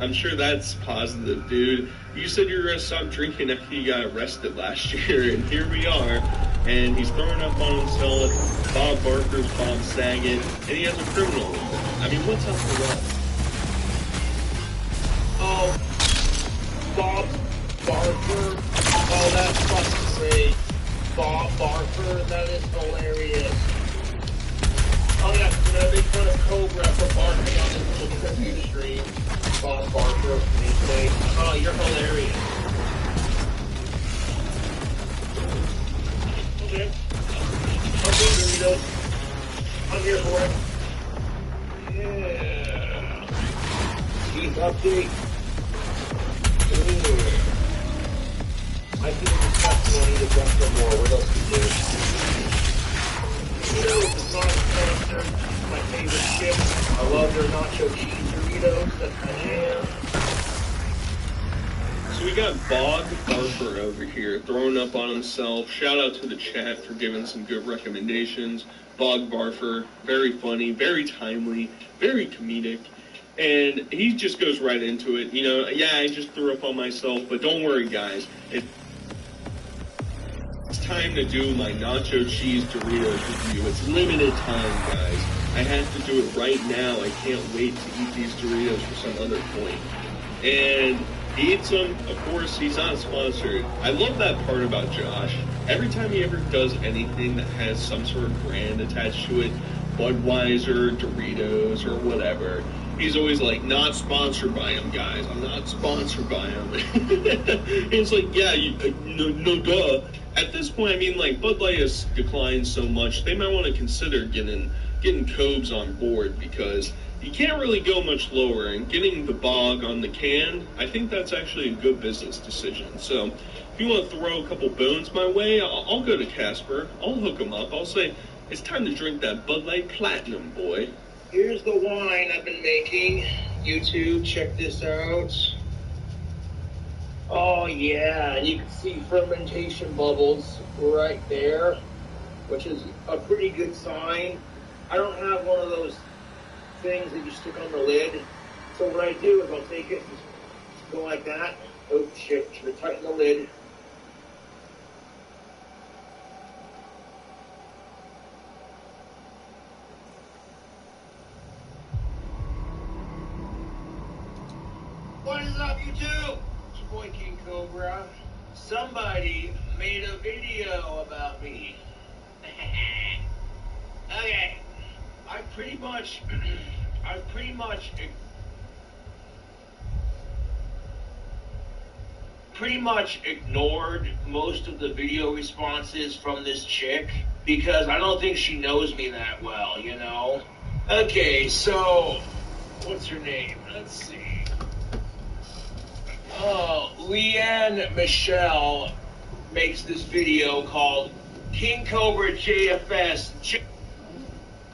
I'm sure that's positive, dude. You said you were going to stop drinking after you got arrested last year, and here we are. And he's throwing up on himself. Bob Barker's Bob Saget, and he has a criminal. I mean, what's up with that? Oh, Bob Barker. Oh, that's fucking great. Bob Barker, that is hilarious. Oh yeah, you know, they put a Cobra for barking on his little computer stream. Bob Barker, oh, you're hilarious. Okay. Okay, Dorito. I'm here for it. Yeah. Chief update. I feel the testimony to jump no more. What else we do? Doritos is not a sponsor. My favorite chip. I love their nacho cheese Doritos. That's my jam. So we got Bob Barker over here throwing up on himself. Shout out to the chat for giving some good recommendations. Bob Barker, very funny, very timely, very comedic. And he just goes right into it. You know, yeah, I just threw up on myself, but don't worry, guys. It's time to do my nacho cheese Doritos review. It's limited time, guys. I have to do it right now. I can't wait to eat these Doritos for some other point. And he eats them. Of course, he's not sponsored. I love that part about Josh. Every time he ever does anything that has some sort of brand attached to it, Budweiser, Doritos, or whatever, he's always like, not sponsored by him, guys. I'm not sponsored by him. And it's like, yeah, no, duh. At this point, I mean, like, Bud Light has declined so much, they might want to consider getting Cobes on board, because you can't really go much lower, and getting the Bog on the can, I think that's actually a good business decision. So if you want to throw a couple bones my way, I'll go to Casper. I'll hook him up. I'll say, it's time to drink that Bud Light Platinum, boy. Here's the wine I've been making. YouTube, check this out. Oh yeah, and you can see fermentation bubbles right there, which is a pretty good sign. I don't have one of those things that you stick on the lid. So what I do is I'll take it and go like that. Oh shit, should have tightened the lid. What is up, YouTube? It's your boy King Cobra. Somebody made a video about me. Okay. I pretty much ignored most of the video responses from this chick because I don't think she knows me that well, you know? Okay, so what's her name? Let's see. Leanne Michelle makes this video called King Cobra JFS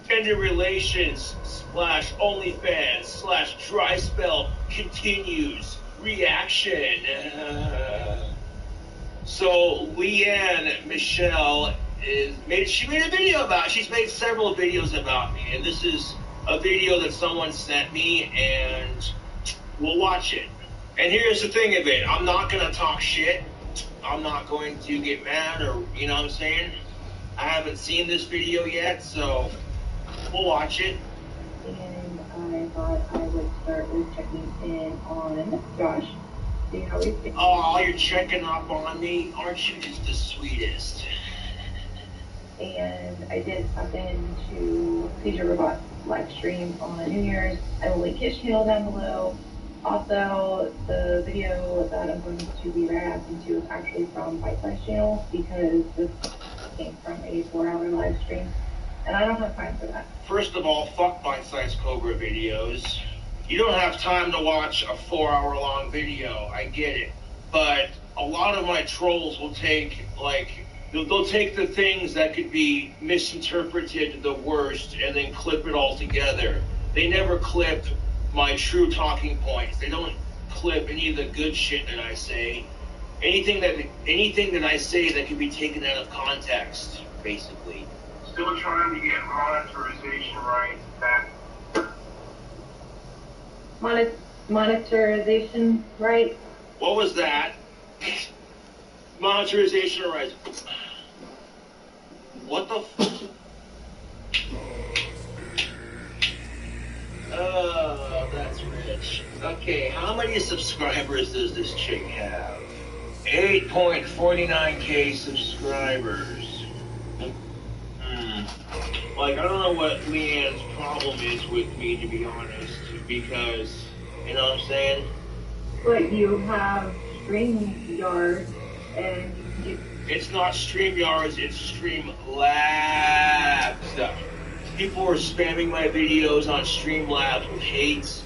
Gender Relations / OnlyFans / Dry Spell continues reaction. So Leanne Michelle she made a video about it. She's made several videos about me, and this is a video that someone sent me, and we'll watch it. And here's the thing of it. I'm not going to talk shit. I'm not going to get mad or, you know what I'm saying? I haven't seen this video yet, so we'll watch it. And I thought I would start with checking in on Josh. See how he's doing. Oh, you're checking up on me? Aren't you just the sweetest? And I did stop in to Seizure Robot live stream on New Year's. I will link his channel down below. Also, the video that I'm going to be reacting to is actually from Bite Size channel because this came from a 4-hour live stream, and I don't have time for that. First of all, fuck Bite Size Cobra videos. You don't have time to watch a 4-hour long video. I get it, but a lot of my trolls will take they'll take the things that could be misinterpreted the worst and then clip it all together. They never clip my true talking points. They don't clip any of the good shit that I say. Anything that I say that can be taken out of context, basically. Still trying to get monetization rights back. monetization rights. What was that? Monetization rights. What the Oh, that's rich. Okay, how many subscribers does this chick have? 8.49K subscribers. Like, I don't know what Leanne's problem is with me, to be honest, because, you know what I'm saying? But you have StreamYard, and it's not StreamYards, it's Streamlabs. People are spamming my videos on Streamlabs with hates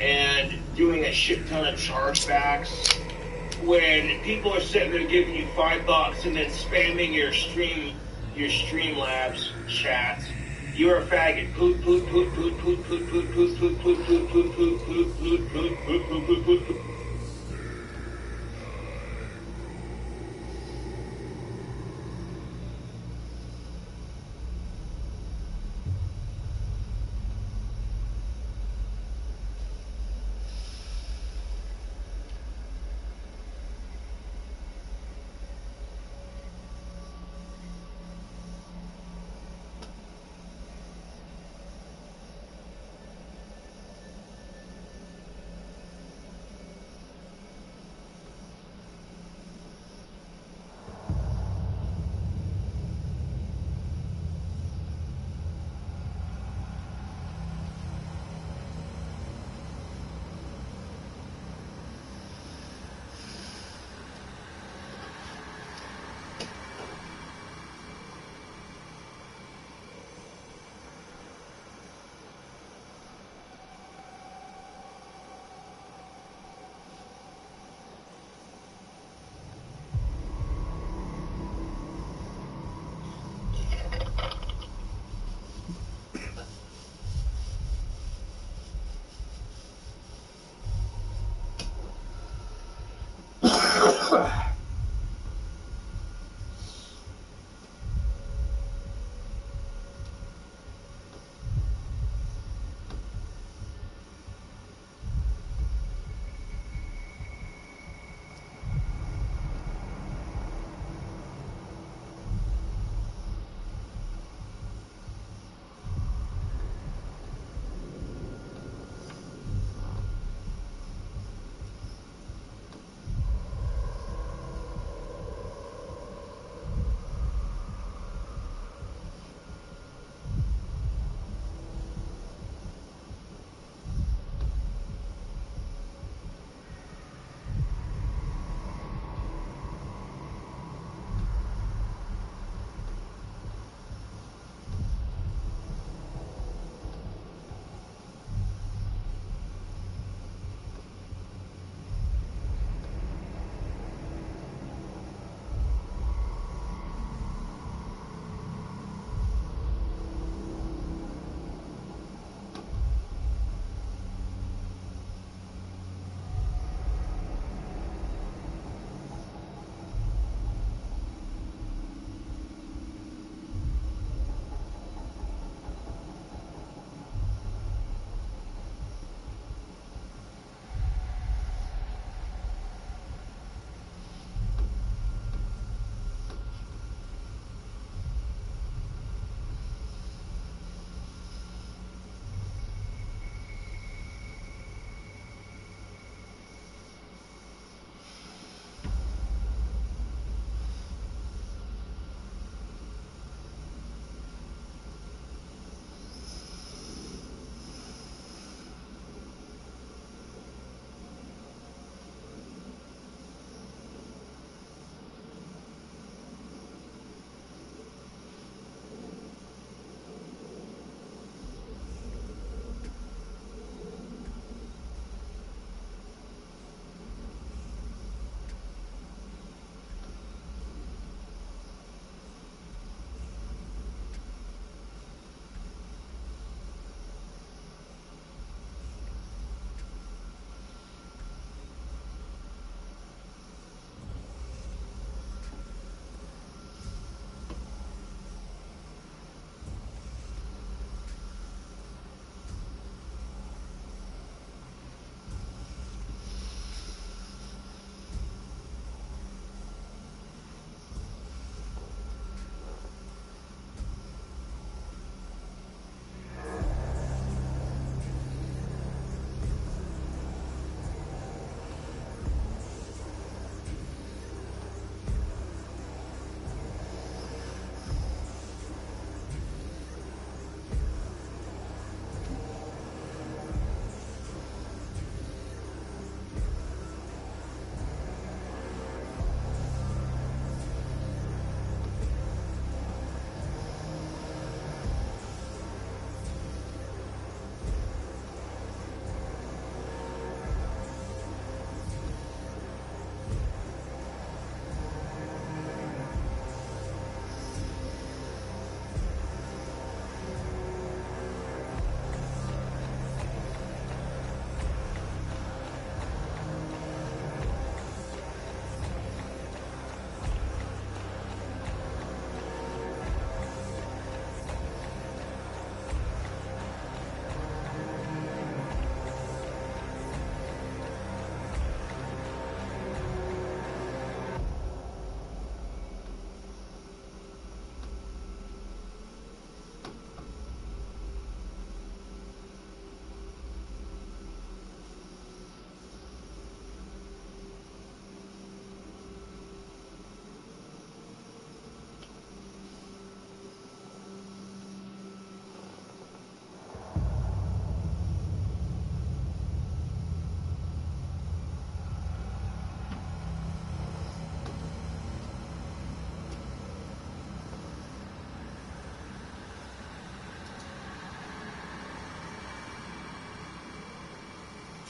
and doing a shit ton of chargebacks. When people are sitting there giving you $5 and then spamming your Streamlabs chat, you're a faggot. Poot poot poot poot poot poot poot poot poot poot poot poot poot poot poot poot poot poot poot.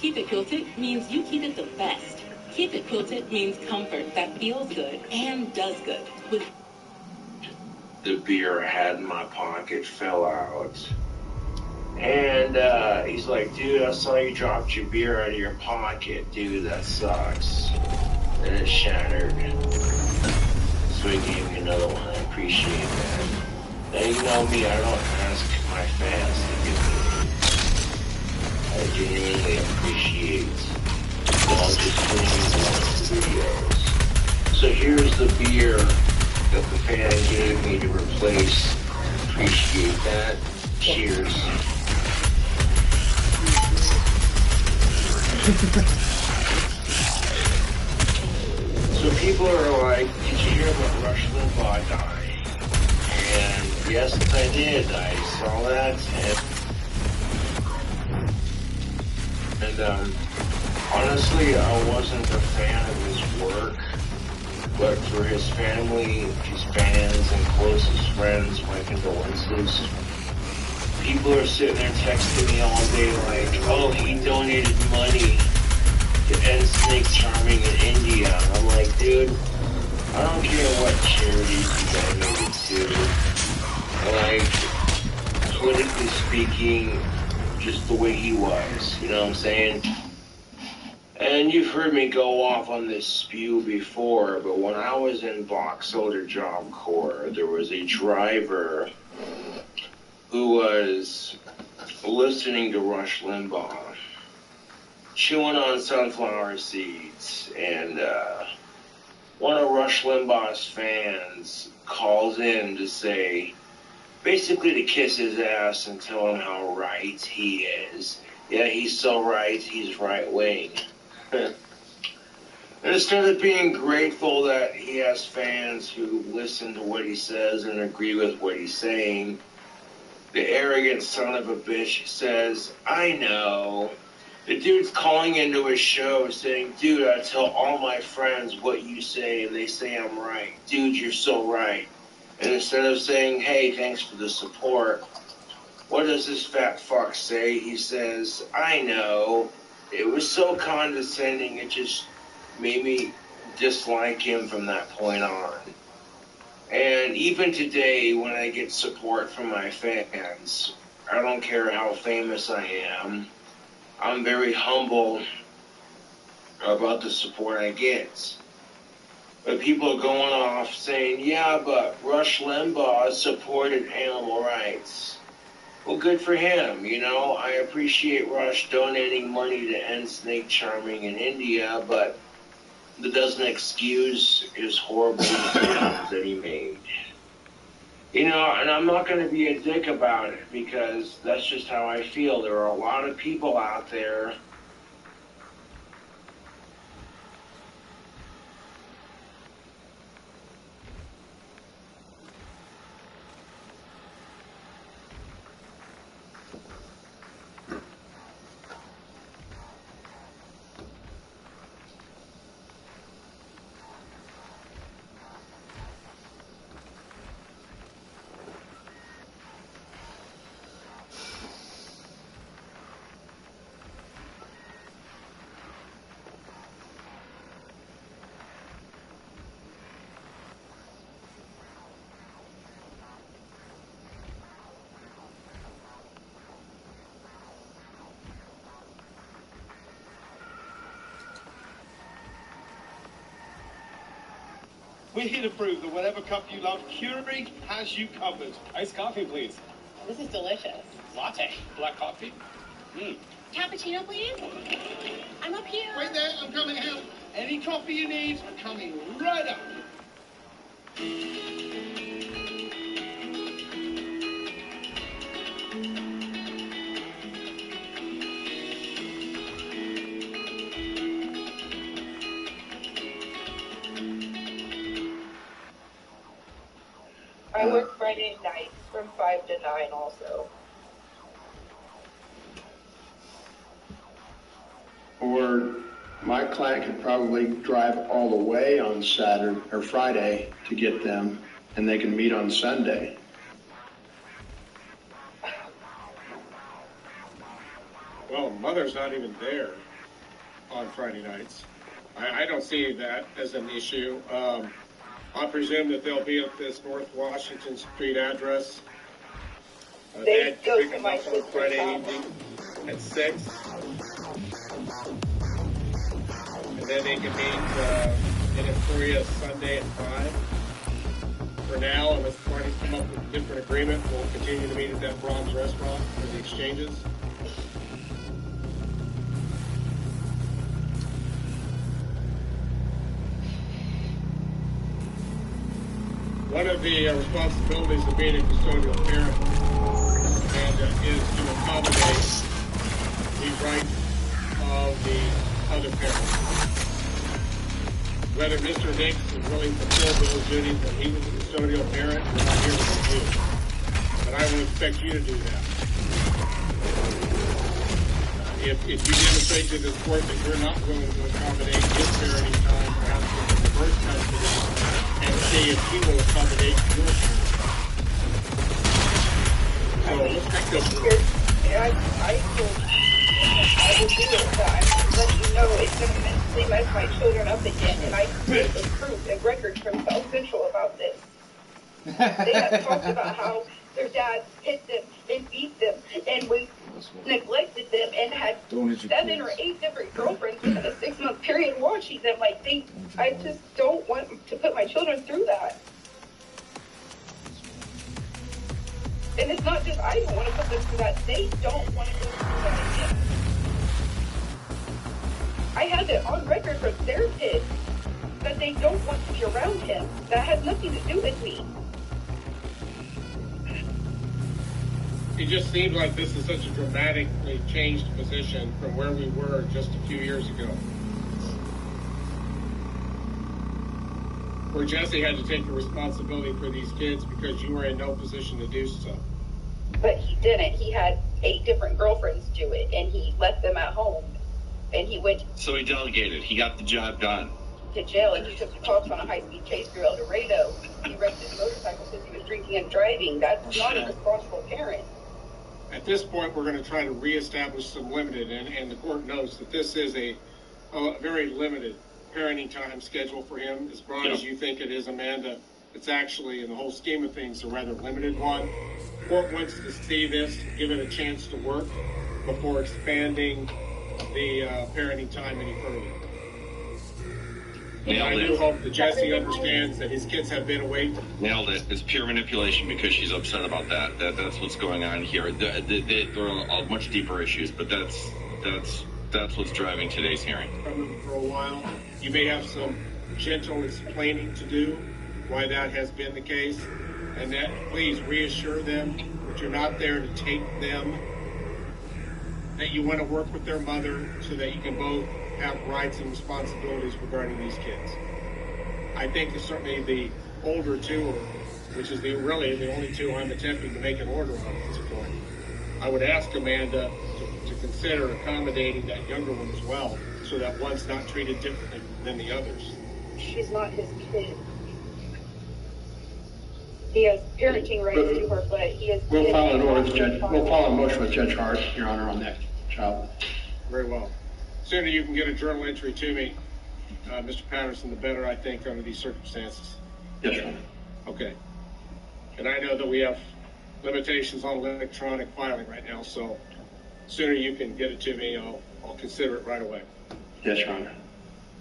Keep It Quilted means you keep it the best. Keep It Quilted means comfort that feels good and does good. With the beer I had in my pocket fell out. And he's like, dude, I saw you dropped your beer out of your pocket. Dude, that sucks. And it shattered. So he gave me another one. I appreciate that. Now, you know me, I don't ask my fans to give me. I genuinely appreciate all just putting me on videos. So here's the beer that the fan gave me to replace. Appreciate that. Cheers. So people are like, did you hear about Rush Limbaugh dying? And yes, I did. I saw that. And honestly, I wasn't a fan of his work. But for his family, his fans, and closest friends, my condolences. People are sitting there texting me all day like, oh, he donated money to end Snake Charming in India. I'm like, dude, I don't care what charities he donated to. Like, politically speaking, just the way he was, you know what I'm saying? And you've heard me go off on this spew before, but when I was in Box Elder Job Corps, there was a driver who was listening to Rush Limbaugh, chewing on sunflower seeds, and one of Rush Limbaugh's fans calls in to say, basically to kiss his ass and tell him how right he is. Yeah, he's so right, he's right-wing. And instead of being grateful that he has fans who listen to what he says and agree with what he's saying, the arrogant son of a bitch says, I know. The dude's calling into his show saying, dude, I tell all my friends what you say and they say I'm right. Dude, you're so right. And instead of saying, hey, thanks for the support, what does this fat fuck say? He says, I know. It was so condescending, it just made me dislike him from that point on. And even today, when I get support from my fans, I don't care how famous I am, I'm very humble about the support I get. But people are going off saying, yeah, but Rush Limbaugh supported animal rights. Well, good for him, you know. I appreciate Rush donating money to end snake charming in India, but that doesn't excuse his horrible decisions that he made. You know, and I'm not going to be a dick about it because that's just how I feel. There are a lot of people out there We're here to prove that whatever cup you love, Keurig has you covered. Iced coffee, please. This is delicious. Latte. Black coffee. Cappuccino, please. I'm up here. Wait there, I'm coming out. Any coffee you need, coming right up. I work Friday nights from 5 to 9 also. Or my client could probably drive all the way on Saturday or Friday to get them, and they can meet on Sunday. Well, Mother's not even there. on Friday nights. I don't see that as an issue. I presume that they'll be at this North Washington Street address. They go pick to them my up on sister's Friday house. evening at 6. And then they can meet in Emporia Sunday at 5. For now, unless parties come up with a different agreement, we'll continue to meet at that Brahms restaurant for the exchanges. One of the responsibilities of being a custodial parent is to accommodate the rights of the other parent. Whether Mr. Nix is willing to fulfill those duties when he was a custodial parent, we're not here to review. But I will expect you to do that. If you demonstrate to this court that you're not willing to accommodate his parenting time, perhaps with reverse custody, and see if he will accommodate your parenting. So let's take this. I will do it, but I'm letting you know it's going to mentally mess my children up again, and I create the proof and records from South Central about this. They have talked about how their dads hit them and beat them, and we neglected them, and had 7 or 8 different girlfriends within a 6-month period watching them. Like, I just don't want to put my children through that. And it's not just I don't want to put them through that, they don't want to go through that again. I have it on record from their kids that they don't want to be around him. That has nothing to do with me. It just seems like this is such a dramatically changed position from where we were just a few years ago. Where Jesse had to take the responsibility for these kids because you were in no position to do so. But he didn't. He had 8 different girlfriends do it, and he left them at home. And he went So he delegated. He got the job done. to jail, and he took the cops on a high-speed chase through El Dorado. He wrecked his motorcycle because he was drinking and driving. That's not a responsible parent. At this point, we're going to try to reestablish some limited, and the court knows that this is a very limited parenting time schedule for him. As broad as you think it is, Amanda, it's actually, in the whole scheme of things, a rather limited one. The court wants to see this, give it a chance to work before expanding the parenting time any further. And I do hope that Jesse understands that his kids have been away from him. Nailed it. It's pure manipulation because she's upset about that. That's what's going on here. There are much deeper issues, but that's what's driving today's hearing. For a while, you may have some gentle explaining to do why that has been the case, and that please reassure them that you're not there to take them, that you want to work with their mother so that you can both have rights and responsibilities regarding these kids. I think that certainly the older two, which is really the only two I'm attempting to make an order on at this point, I would ask Amanda to consider accommodating that younger one as well, so that one's not treated differently than the others. She's not his kid. He has parenting rights to her, but he is. We'll file an order with Judge. We'll file a motion with Judge Hart, Your Honor, on that child. Very well. The sooner you can get a journal entry to me, Mr. Patterson, the better, I think, under these circumstances. Yes, Your Honor. Okay. And I know that we have limitations on electronic filing right now, so the sooner you can get it to me, I'll consider it right away. Yes, Your Honor.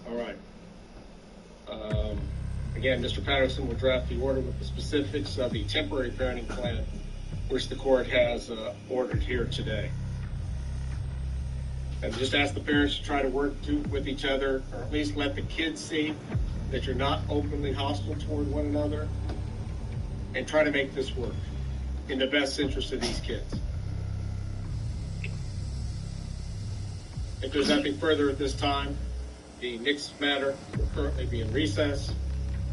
All right. Again, Mr. Patterson will draft the order with the specifics of the temporary parenting plan, which the court has ordered here today. And just ask the parents to try to work with each other, or at least let the kids see that you're not openly hostile toward one another, and try to make this work in the best interest of these kids. If there's nothing further at this time, the Nix matter will currently be in recess,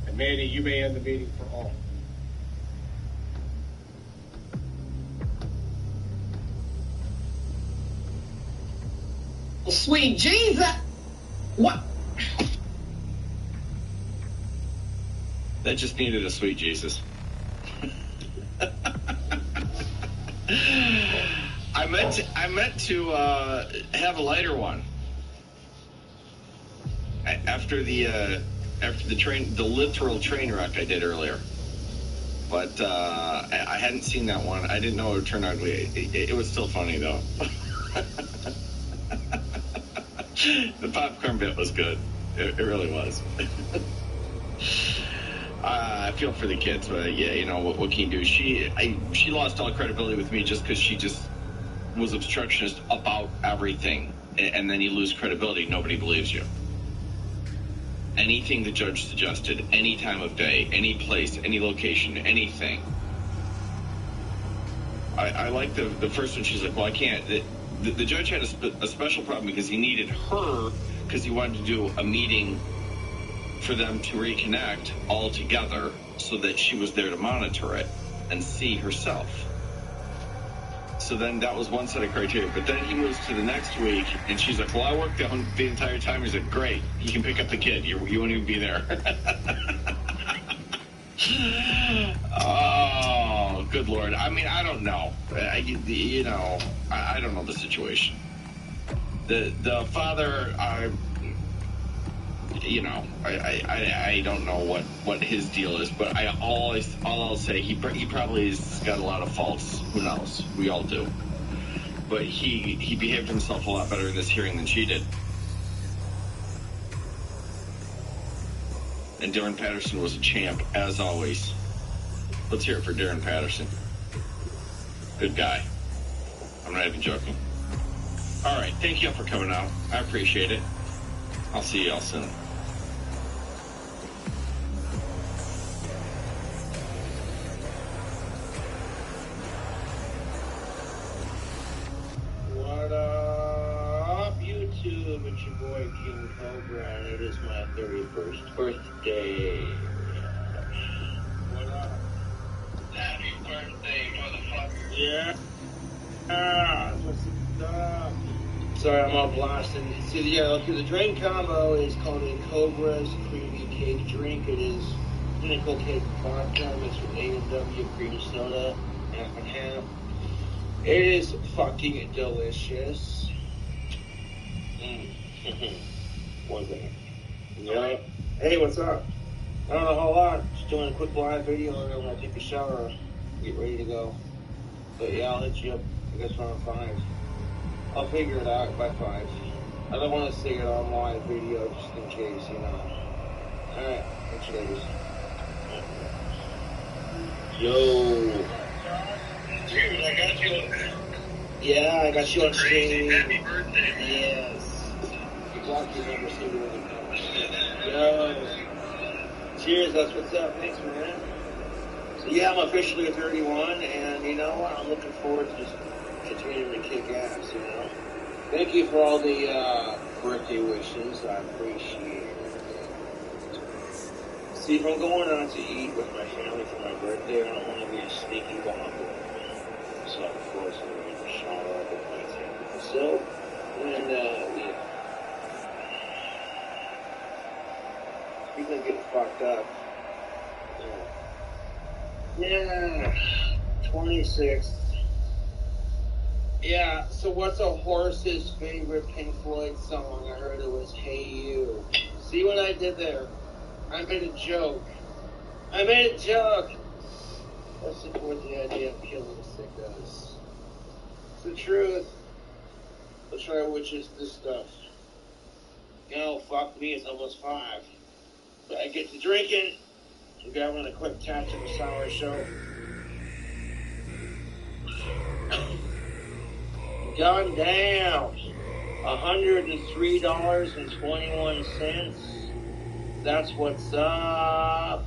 and Mandy, you may end the meeting for all. Sweet Jesus! What? That just needed a sweet Jesus. I meant to have a lighter one. after the literal train wreck I did earlier. But I hadn't seen that one. I didn't know it would turn ugly. It was still funny, though. The popcorn bit was good. It really was. I feel for the kids, but yeah, you know, what can you do? She lost all credibility with me just because she just was obstructionist about everything. And then you lose credibility. Nobody believes you. Anything the judge suggested, any time of day, any place, any location, anything. I like the first one. She's like, well, I can't. The judge had a special problem because he needed her because he wanted to do a meeting for them to reconnect all together so that she was there to monitor it and see herself. So then that was one set of criteria. But then he moves to the next week, and she's like, well, I worked the entire time. He's like, great. You can pick up the kid. You won't even be there. Oh, good Lord. I mean, I don't know. I don't know the situation. The father, I don't know what his deal is, but all I'll say, he probably has got a lot of faults. Who knows? We all do. But he behaved himself a lot better in this hearing than she did. And Darren Patterson was a champ, as always. Let's hear it for Darren Patterson. Good guy. I'm not even joking. All right, thank you all for coming out. I appreciate it. I'll see you all soon. What up, YouTube? It's your boy King Cobra, and it is my 31st birthday. What up? Happy birthday, motherfucker. Yeah. What's up? Sorry, I'm all blasting. See, the drink combo is called a Cobra's Creamy Cake Drink. It is pinnacle cake vodka mixed with A&W cream soda, half and half. It is fucking delicious. One thing. Yeah. Hey, what's up? I don't know a whole lot. Just doing a quick live video on it when I take a shower, get ready to go. But yeah, I'll hit you up, I guess, around 5. I'll figure it out by 5. I don't want to say it on live video just in case, you know. Alright, thanks, ladies. Yo. Dude, I got you. Yeah, I got you on stream. Happy birthday, man. Yes. You blocked your number, so you wouldn't know. Yo. Cheers, that's what's up. Thanks, man. So, yeah, I'm officially 31, and you know what? I'm looking forward to just continuing to kick ass, you know. Thank you for all the birthday wishes. I appreciate it. See, if I'm going out to eat with my family for my birthday, I don't want to be a sneaky bomb. So, of course, I'm going to shower up with my family. So, and, yeah. People get fucked up. Yeah. 26. Yeah, so what's a horse's favorite Pink Floyd song? I heard it was Hey You. See what I did there? I made a joke. I support the idea of killing sickos. It's the truth. Let's try which is this stuff. You know, fuck me, it's almost 5. But I get to drinking. We got on a quick tactical sour show. Gone down. $103.21. That's what's up.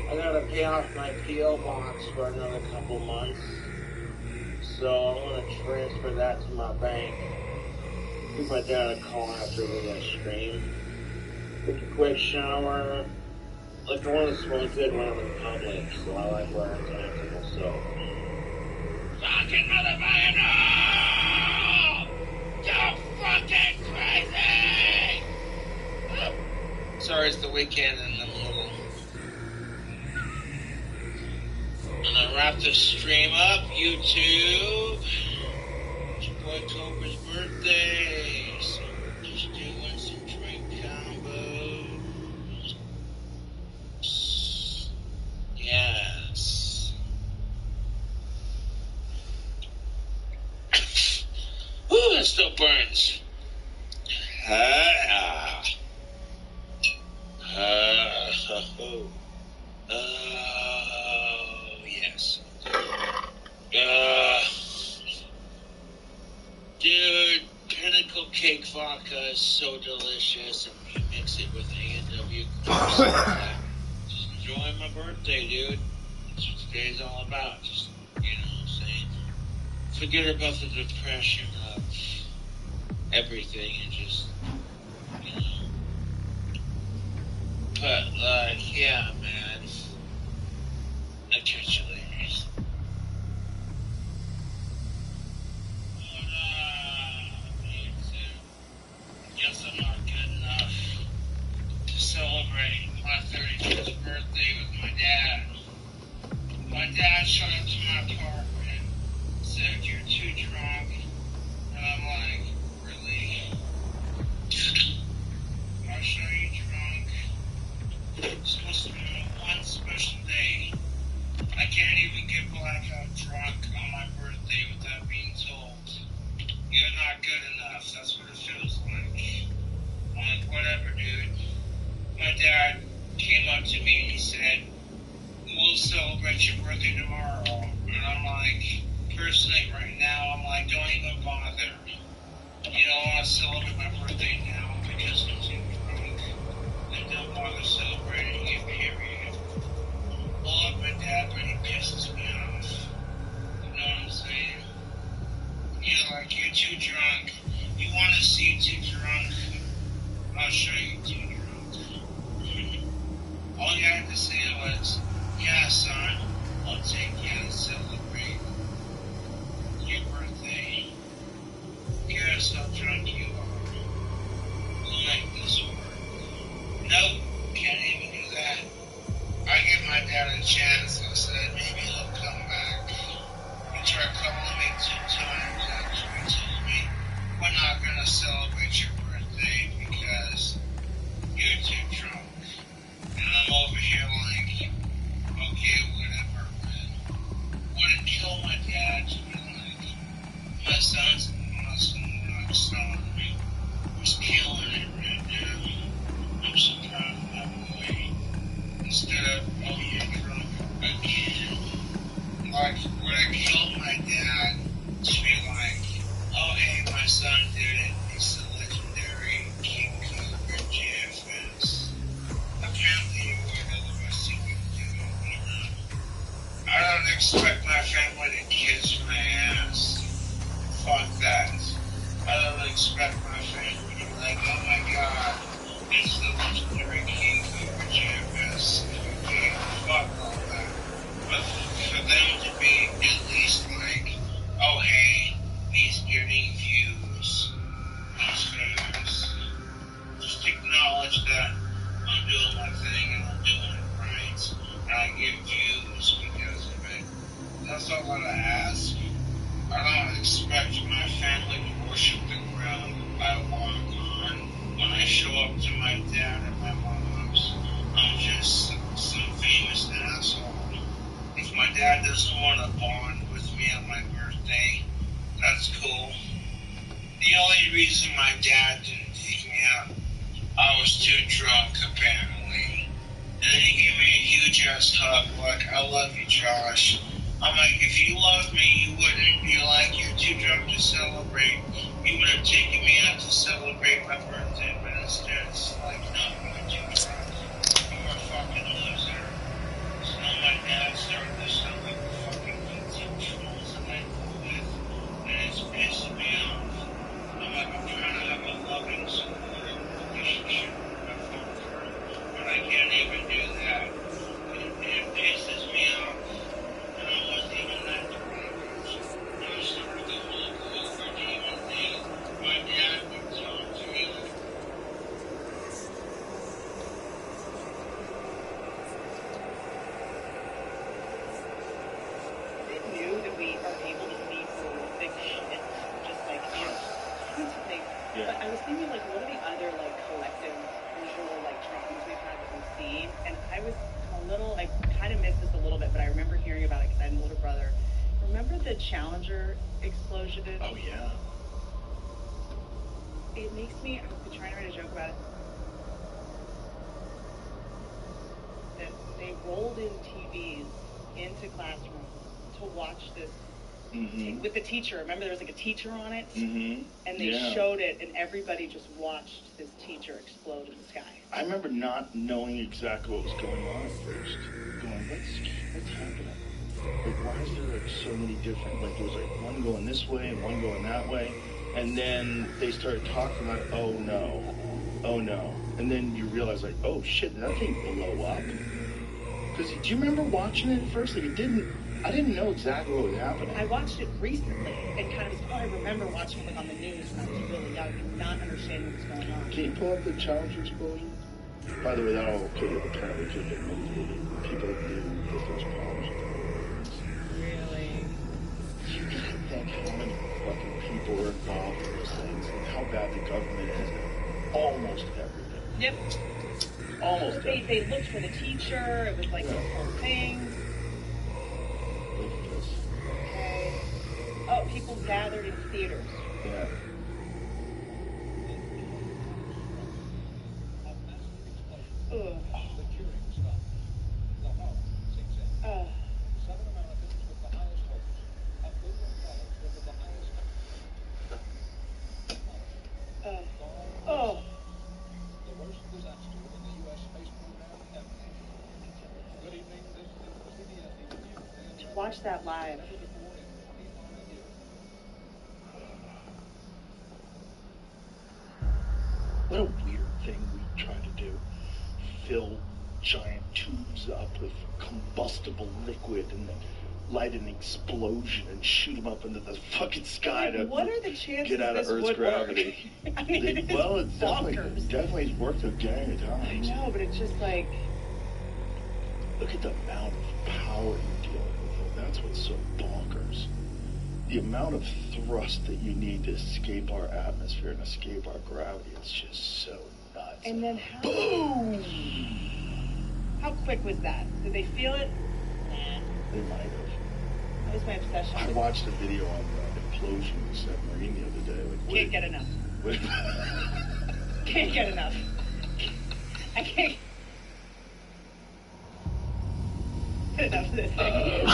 I gotta pay off my P.O. box for another couple months. So I'm gonna transfer that to my bank. Give my dad a call after the stream. Take a quick shower. Like I want to smoke good when I'm in public, so I like wearing tactical soap. Fucking motherfucker, no! You're fucking crazy! Sorry, it's the weekend and I'm a little... I'm gonna wrap this stream up, YouTube. It's your boy Cobra's birthday, so just doing some drink combos. Burns. Yes. Dude, Pinnacle Cake Vodka is so delicious, and you mix it with A&W. Just enjoying my birthday, dude. That's what today's all about. Just, you know what I'm saying? Forget about the depression of everything and just, you know. But, like, yeah, man. I'll catch you later. Guess I'm not good enough to celebrate my 35th birthday with my dad. My dad showed up to my apartment, said, "You're too drunk." And I'm like, "Really? I'll show you drunk. It's supposed to be one special day. I can't even get blackout drunk on my birthday without being told, you're not good enough." That's what it feels like. I'm like, whatever, dude. My dad came up to me and he said, "We'll celebrate your birthday tomorrow." And I'm like, personally right now, I'm like, don't even bother. You don't want to celebrate my birthday now because I'm too drunk. Then don't bother celebrating it, period. I love my dad, but he pisses me off. You know what I'm saying? You're like, you're too drunk. You want to see too drunk? I'll show you too drunk. All you had to say was, "Yeah, son, I'll take you to celebrate your birthday. Here's how drunk you are. We'll make this work." Nope, can't even do that. I gave my dad a chance. I said, maybe he'll come back. He tried calling me 2 times after he told me, "We're not going to celebrate your birthday because you're too drunk." And I'm over here like, okay, whatever, man. Would it kill my dad to be like, my son's an awesome rock star. He's killing it right now. I'm so proud of that boy. Instead of, "Oh, you're drunk again." Like, would it kill my dad to be like, "Oh, hey, my son did it. It's the legendary King Cobra JFS." Apparently you would, otherwise you wouldn't do it, you know? I don't expect my family to kiss my ass. Fuck that. I don't expect my family to be like, "Oh my god, it's the legendary King Cobra JFS." Okay, fuck all that. But for them to be at least like, "Oh hey, he's getting views. He's famous." Just acknowledge that I'm doing my thing and I'm doing it right. And I get views because of it. That's all I ask. I don't expect my family to worship the ground I walk on when I show up to my dad and my mom's. I'm just some famous asshole. If my dad doesn't want to bond with me on my birthday, that's cool. The only reason my dad didn't take me out, I was too drunk, apparently. And then he gave me a huge ass hug, like, "I love you, Josh." I'm like, if you loved me, you wouldn't be like, "You're too drunk to celebrate." You would have taken me out to celebrate my birthday, but instead it's like, "No, you're too drunk. You're a fucking loser." So now my dad started to sound like the fucking YouTube trolls that I deal with, and it's pissing me off. I'm like, I'm trying to have a loving, supportive relationship with my father, but I can't even do that. It pisses me off. And I wasn't even that drunk. When I started the whole Cobra Demon thing, my dad would talk to me like, knew that we are able to see horrific shit, just like, you know, constantly. Yeah. But I was thinking, like, what are the other, like, collective visual, like, traumas we've had that we've seen? And I was I kind of missed this a little bit, but I remember hearing about it because I had an older brother. Remember the Challenger explosion? Oh, yeah. it makes me, I've been trying to write a joke about it, that they rolled in TVs into classrooms to watch this with the teacher. Remember there was like a teacher on it? And they showed it, and everybody just watched this teacher explode in the sky. I remember not knowing exactly what was going on at first. Going, what's happening? Like, why is there like so many different, like there was like one going this way and one going that way, and then they started talking about, oh no, and then you realize like, oh shit, did that thing blow up? Because do you remember watching it at first? Like I didn't know exactly what was happening. I watched it recently and kind of, I remember watching it like on the news when I was really young and not understanding what was going on. Can you pull up the Challenger explosion? By the way, that all apparently could have been manipulated. People knew that there was problems with that. Really? You gotta think how many fucking people are involved in those things and how bad the government is at almost everything. Yep. Almost everything. They looked for the teacher. It was like this whole thing. Look at this. Okay. Oh, people gathered in theaters. Yeah. Ugh. Oh. The worst disaster in the U.S. space program ever. Good evening. This is the CBS News. To watch that live. What a weird thing we try to do. Fill giant tubes up with combustible liquid and then light an explosion and shoot them up into the fucking sky to what are the chances get out of this Earth's would gravity. Work? I mean, it's definitely worked a gang of times. I know, but it's just like... Look at the amount of power you're dealing with. That's what's so bonkers. The amount of thrust that you need to escape our atmosphere and escape our gravity is just so nuts. And then how... Boom! How quick was that? Did they feel it? Nah. They might have. That was my obsession. I watched a video on the implosion of the submarine the other day. Like, can't get enough. Can't get enough. I can't get enough of this thing.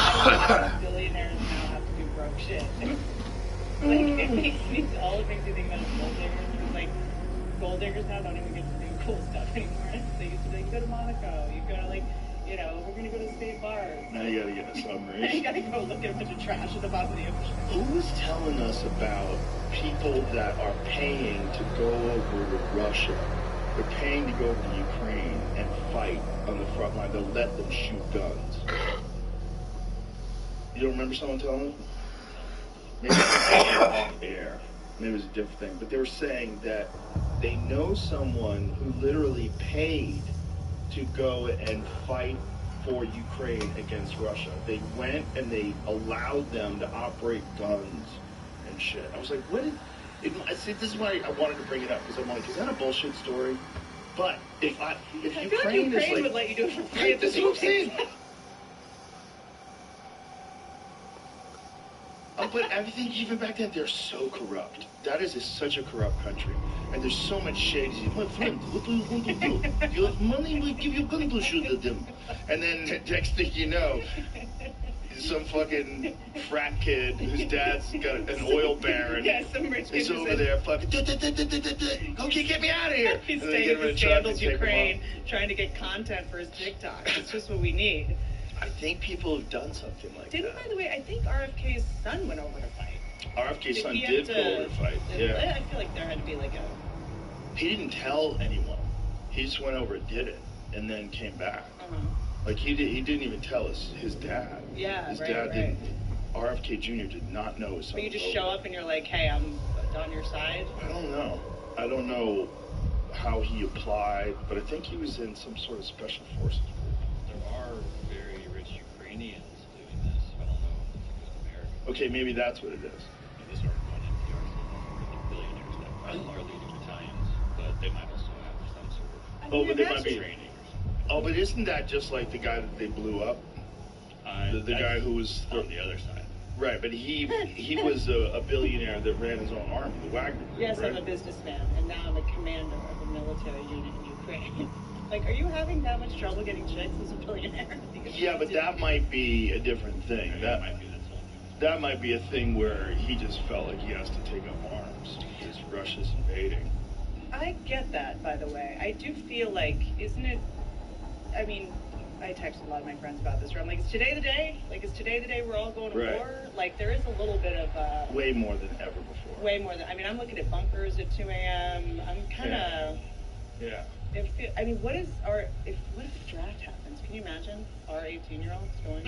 Billionaires now have to do broke shit. Like, it makes me think about gold diggers. Because, like, gold diggers now don't even get to do cool stuff anymore. They used to be like, go to Monaco. You go to, like, you know, we're going to go to the state bars. Now you gotta get a submarine. Now you gotta go look at a bunch of trash at the bottom of the ocean. Who was telling us about people that are paying to go over to Russia? They're paying to go over to Ukraine and fight on the front line. They'll let them shoot guns. You don't remember someone telling them? Maybe it was off air. Maybe it was a different thing. But they were saying that they know someone who literally paid to go and fight for Ukraine against Russia. They went and they allowed them to operate guns and shit. I was like, what is... See, this is why I wanted to bring it up, because I'm like, is that a bullshit story? But if Ukraine like is like... would let you do it for free. This is what I'm saying. But everything, even back then, they're so corrupt. That is such a corrupt country. And there's so much shade. My friend, what do you want to do? You have money, we give you gun to shoot at them. And then next thing you know, some fucking frat kid whose dad's got an oil baron. Yeah, some rich kid is over there fucking, okay, get me out of here. He's and staying in in Sandals, Ukraine, trying to get content for his TikTok. It's just what we need. I think people have done something like that. Didn't, by the way, I think RFK's son went over to fight. RFK's son did go over to fight. Yeah. I feel like there had to be like a... He didn't tell anyone. He just went over and did it, and then came back. Like he didn't even tell his dad. Yeah, his right, dad right. didn't. RFK Jr. did not know his son. But you just show up and you're like, hey, I'm on your side. I don't know how he applied, but I think he was in some sort of special forces group. There are very rich Ukrainians doing this. I don't know if it's in America. Okay, maybe that's what it is. This article on NPR says the billionaires that are leading battalions, but they might also have some sort of but they might be training. Oh, but isn't that just like the guy that they blew up? The guy who was on the other side. Right, but he was a billionaire that ran his own army, the Wagner Group. Yes, right? I'm a businessman, and now I'm a commander of a military unit in Ukraine. Like, are you having that much trouble getting chicks as a billionaire? Yeah, but that might be a different thing. That might be a thing where he just felt like he has to take up arms because Russia's invading. I get that, by the way. I do feel like, isn't it? I mean, I text a lot of my friends about this, where I'm like, is today the day? Like, is today the day we're all going to Right. war? Like, there is a little bit of way more than ever before. way more than. I mean, I'm looking at bunkers at 2 a.m. I'm kind of. Yeah. I mean, what if the draft happens? Can you imagine our 18-year-olds going?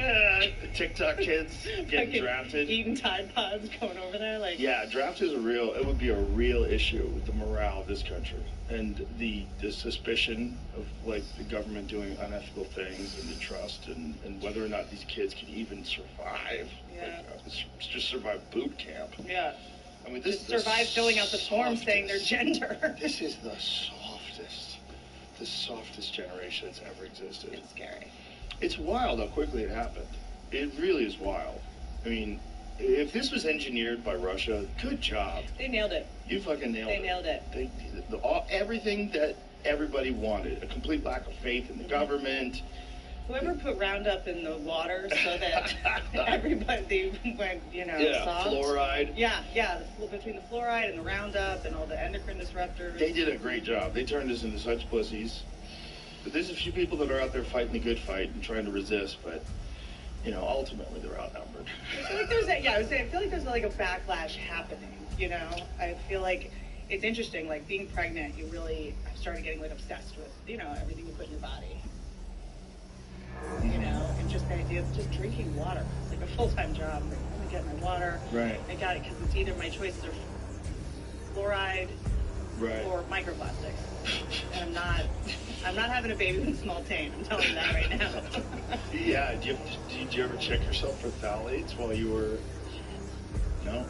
TikTok kids getting drafted. Eating Tide Pods, going over there, like. Yeah, draft is it would be a real issue with the morale of this country and the suspicion of like the government doing unethical things and the trust and whether or not these kids can even survive. Yeah. Like, just survive boot camp. Yeah. I mean, this Just survive filling out the form saying their gender. This is the softest generation that's ever existed. It's scary. It's wild how quickly it happened. It really is wild. I mean, if this was engineered by Russia, good job. They nailed it. You fucking nailed it. They nailed it. Everything that everybody wanted. A complete lack of faith in the government. Whoever put Roundup in the water so that everybody went, soft. Fluoride. Yeah, between the fluoride and the Roundup and all the endocrine disruptors. They did a great job. They turned us into such pussies. But there's a few people that are out there fighting the good fight and trying to resist, but, ultimately they're outnumbered. I feel like there's like a backlash happening, I feel like it's interesting, like being pregnant, you really started getting like obsessed with, everything you put in your body. And just the idea of just drinking water. It's like a full-time job. Like, I'm gonna get my water. Right. I got it because it's either my choices are fluoride or microplastics. And I'm not having a baby with a small taint. I'm telling you that right now. Yeah. Did you ever check yourself for phthalates while you were? No.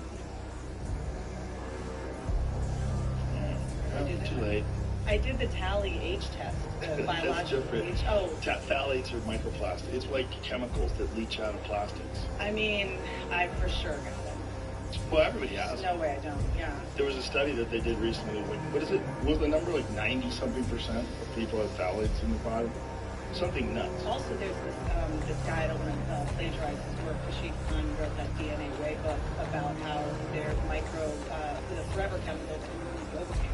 Too late. I did the Tally H test, the biological H. Oh. Phthalates are microplastics. It's like chemicals that leach out of plastics. I mean, I for sure got it. Well, everybody has. No way I don't, yeah. There was a study that they did recently. Like, what is it? Was the number like 90-something% of people have phthalates in their body? Something nuts. Also, there's this guy, I don't want to plagiarize his work, Kashif Khan wrote that DNA Way book about how there's the forever chemicals in Novocaine.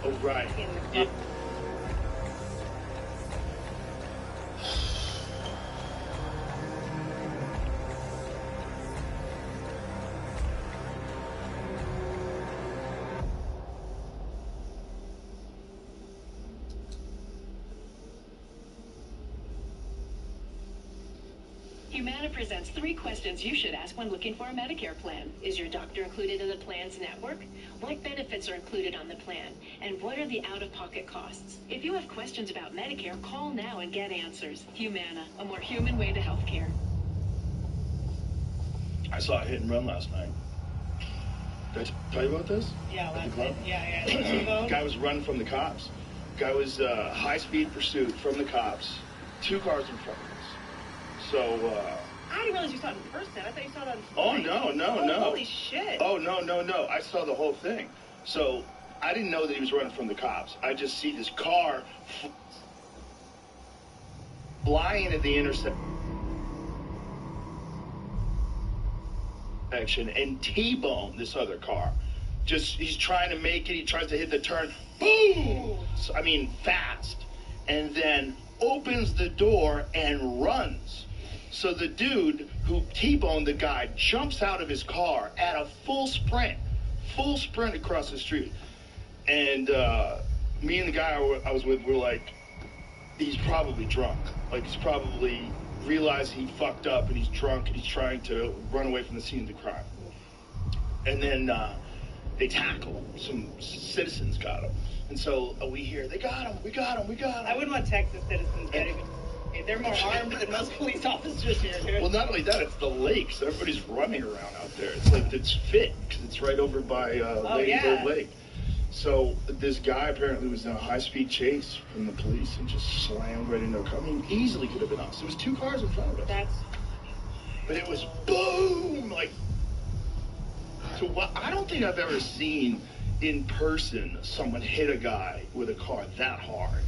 Oh, right. In the yeah. Humana presents 3 questions you should ask when looking for a Medicare plan. Is your doctor included in the plan's network? What benefits are included on the plan? And what are the out-of-pocket costs? If you have questions about Medicare, call now and get answers. Humana, a more human way to healthcare. I saw a hit and run last night. Did I tell you about this? Yeah, last night. Yeah. Guy was running from the cops. Guy was high-speed pursuit from the cops. 2 cars in front of us. So, I didn't realize you saw it in person. I thought you saw it on Oh, no. Holy shit. Oh, no. I saw the whole thing. So, I didn't know that he was running from the cops. I just see this car flying into the intersection and T-bone this other car. He's trying to make it. He tries to hit the turn. Boom! So, fast. And then opens the door and runs. So the dude who T-boned the guy jumps out of his car at a full sprint across the street. And me and the guy I was with were like, he's probably drunk. Like, he's probably realized he fucked up and he's drunk and he's trying to run away from the scene of the crime. And then they tackle him. Some citizens got him. And so we hear, we got him. I wouldn't want Texas citizens getting it. They're more armed than most police officers here, dude. Well, not only that, it's the lakes. Everybody's running around out there. It's like, it's fit, because it's right over by Lady Bird Lake. So this guy apparently was in a high-speed chase from the police and just slammed right into a car. Easily could have been us. There was 2 cars in front of us. but it was boom, like. So what? I don't think I've ever seen in person someone hit a guy with a car that hard,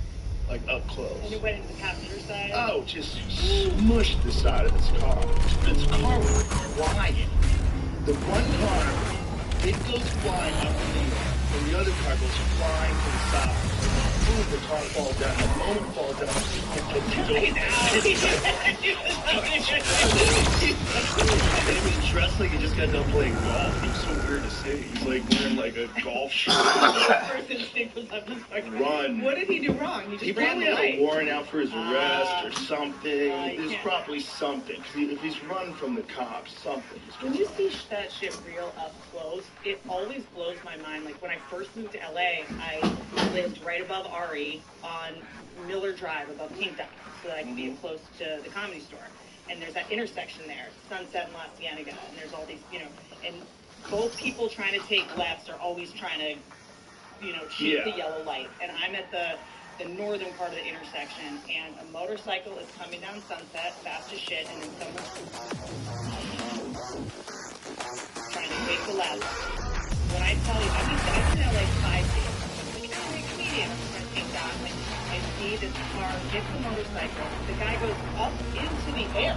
like up close. And it went into the passenger side? Oh, just smushed the side of this car. This car was flying. The one car, it goes flying up in the air, and the other car goes flying to the side. Boom, the car falls down. The moment it falls down, it was dressed like he just got done playing golf. It was so weird to see. He's like wearing like a golf shirt. First instinct was I'm just like, run. What did he do wrong? He just He ran probably the had light. a warrant out for his arrest or something. There's can't. probably something. 'Cause if he's running from the cops, something. When you see that shit real up close, it always blows my mind. Like when I first moved to LA, I lived right above Ari on Miller Drive above Pink Dot, so that I could be close to the Comedy Store. And there's that intersection there, Sunset and La Cienega, and there's all these, and both people trying to take lefts are always trying to, shoot the yellow light. And I'm at the northern part of the intersection, and a motorcycle is coming down Sunset fast as shit, and then someone's trying to take the left. When I tell you, I've been there like 5 days. I'm a comedian. I'm trying to take that. I see this car hit the motorcycle. The guy goes up into the air.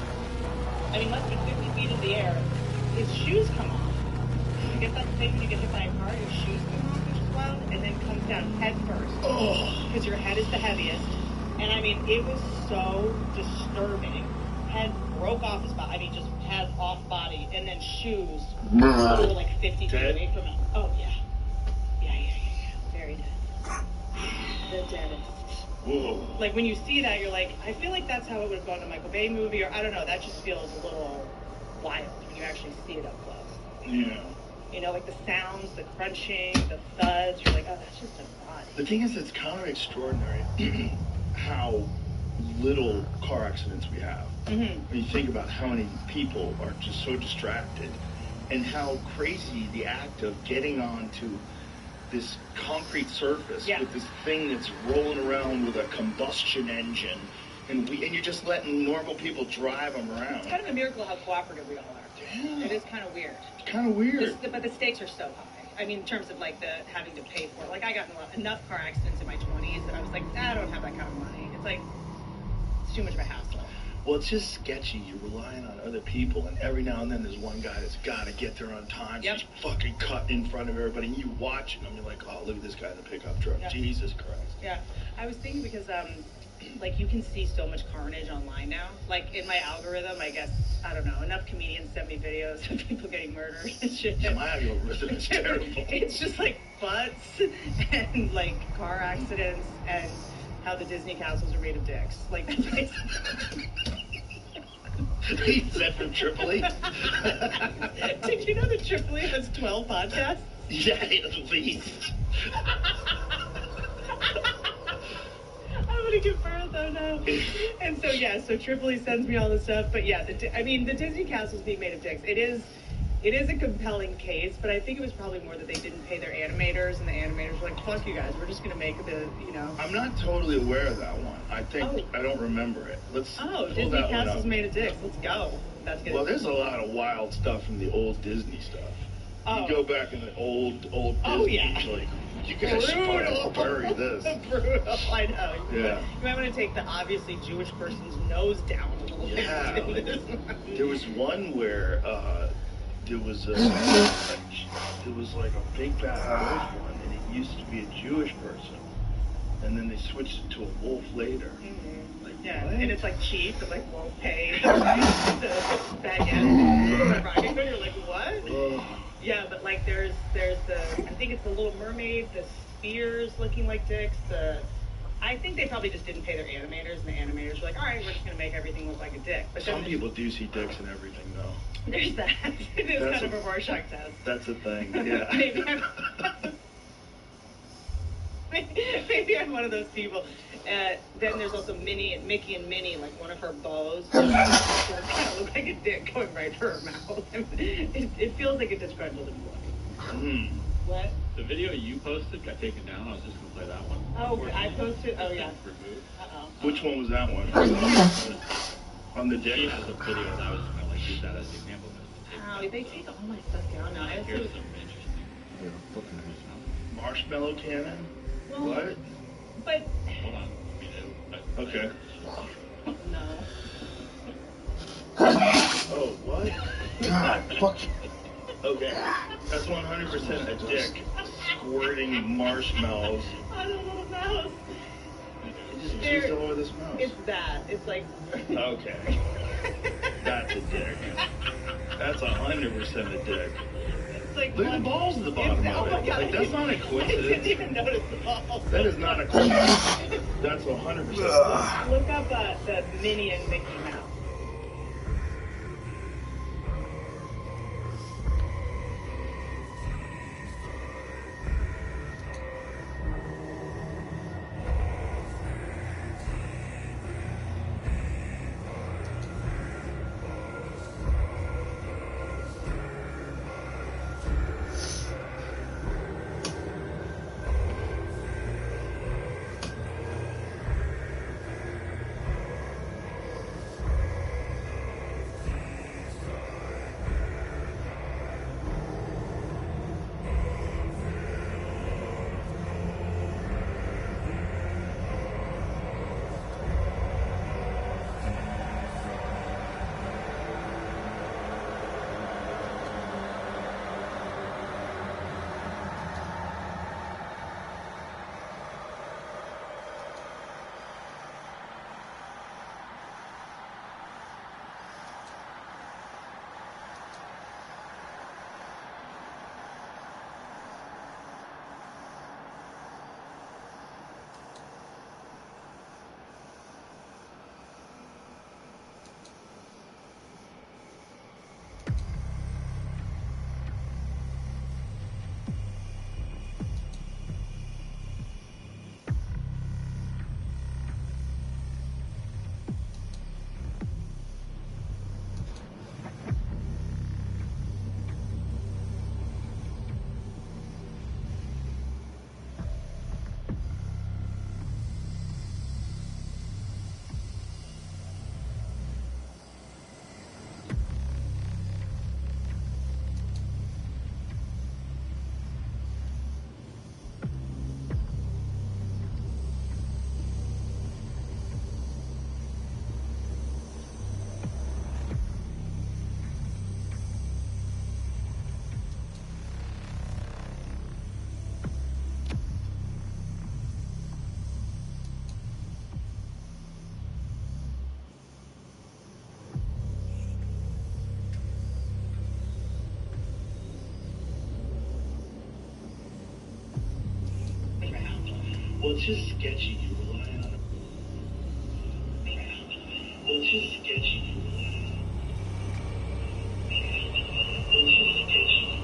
I mean, less than 50 feet in the air. His shoes come off. You get that thing when you get hit by a car, your shoes come off, which is wild, and then comes down head first. Because your head is the heaviest. And I mean, it was so disturbing. Head broke off his body. I mean, just head off body, and then shoes were like 50 feet away from him. Oh, yeah. Yeah. Very dead. The deadest. Whoa. Like when you see that, you're like, I feel like that's how it would have gone in a Michael Bay movie, or I don't know, that just feels a little wild when you actually see it up close. Yeah. Like the sounds, the crunching, the thuds, you're like, oh, that's just a body. The thing is, it's kind of extraordinary how little car accidents we have. Mm-hmm. When you think about how many people are just so distracted, and how crazy the act of getting onto this concrete surface with this thing that's rolling around with a combustion engine, and you're just letting normal people drive them around. It's kind of a miracle how cooperative we all are. It is kind of weird. It's kind of weird. But the stakes are so high. I mean, in terms of like the having to pay for it. Like I got in enough car accidents in my 20s that I was like, I don't have that kind of money. It's like, it's too much of a hassle. Well, it's just sketchy. You're relying on other people, and every now and then there's one guy that's got to get there on time. Yep. He's fucking cut in front of everybody, and you watching him, you're like, oh, look at this guy in the pickup truck. Yep. Jesus Christ. Yeah. I was thinking because, like, you can see so much carnage online now. Like, in my algorithm, I guess, I don't know, enough comedians send me videos of people getting murdered and shit. Yeah, my algorithm is terrible. It's just, like, butts and, like, car accidents and how the Disney castles are made of dicks. Like, that's basically... Is that from Tripoli? Did you know that Tripoli has 12 podcasts? Yeah, at least. I'm gonna confirm though now. And so so Tripoli sends me all this stuff, but yeah, the Disney castle's being made of dicks. It is a compelling case, but I think it was probably more that they didn't pay their animators, and the animators were like, fuck you guys, we're just gonna make I'm not totally aware of that one. I think I don't remember it. Let's pull Disney that one castle's up. made of dicks. Let's go. That's good. Well, there's a lot of wild stuff from the old Disney stuff. You go back in the old Disney, like, you guys should probably bury this. Brutal, I know. Yeah. You might want to take the obviously Jewish person's nose down a little bit. Yeah. There was one where there was like a big bad wolf one, and it used to be a Jewish person, and then they switched it to a wolf later. Mm-hmm. Like, yeah, what? and it's like cheap, but like won't pay the baguette. You're like, what? Yeah, but like there's the, I think it's the Little Mermaid, the spears looking like dicks, I think they probably just didn't pay their animators, and the animators were like, all right, we're just going to make everything look like a dick. But some people do see dicks and everything, though. There's that. It is kind of a Rorschach test. That's a thing, yeah. Maybe I'm one of those people. Then there's also Mickey and Minnie, like one of her bows. Kind of look like a dick going right to her mouth. It feels like a disgruntled employee. What? The video you posted got taken down. I was just going to play that one. Oh, I posted? Oh, yeah. Removed. Uh-oh. Which one was that one? On the dick? It was a video that was like use that as an example. Wow, they take all my stuff down now. I Here's also, something interesting. Marshmallow cannon? well, What? but Hold on. Okay. no. Oh, what? God, fuck. Okay. That's 100% a dick squirting marshmallows. On a little mouse. It just There- juiced all over this mouse. It's that. It's like. Okay. That's a dick. That's 100% a dick. It's like Look at one- the balls at the bottom It's- of oh my it. God. Like, that's not a I didn't coincidence. even notice the balls. That is not a coincidence. That's 100%. Look up the Minnie and Mickey Mouse. Well, it's just sketchy. You rely on it. Well, it's just sketchy. You rely on it. Well, it's just sketchy.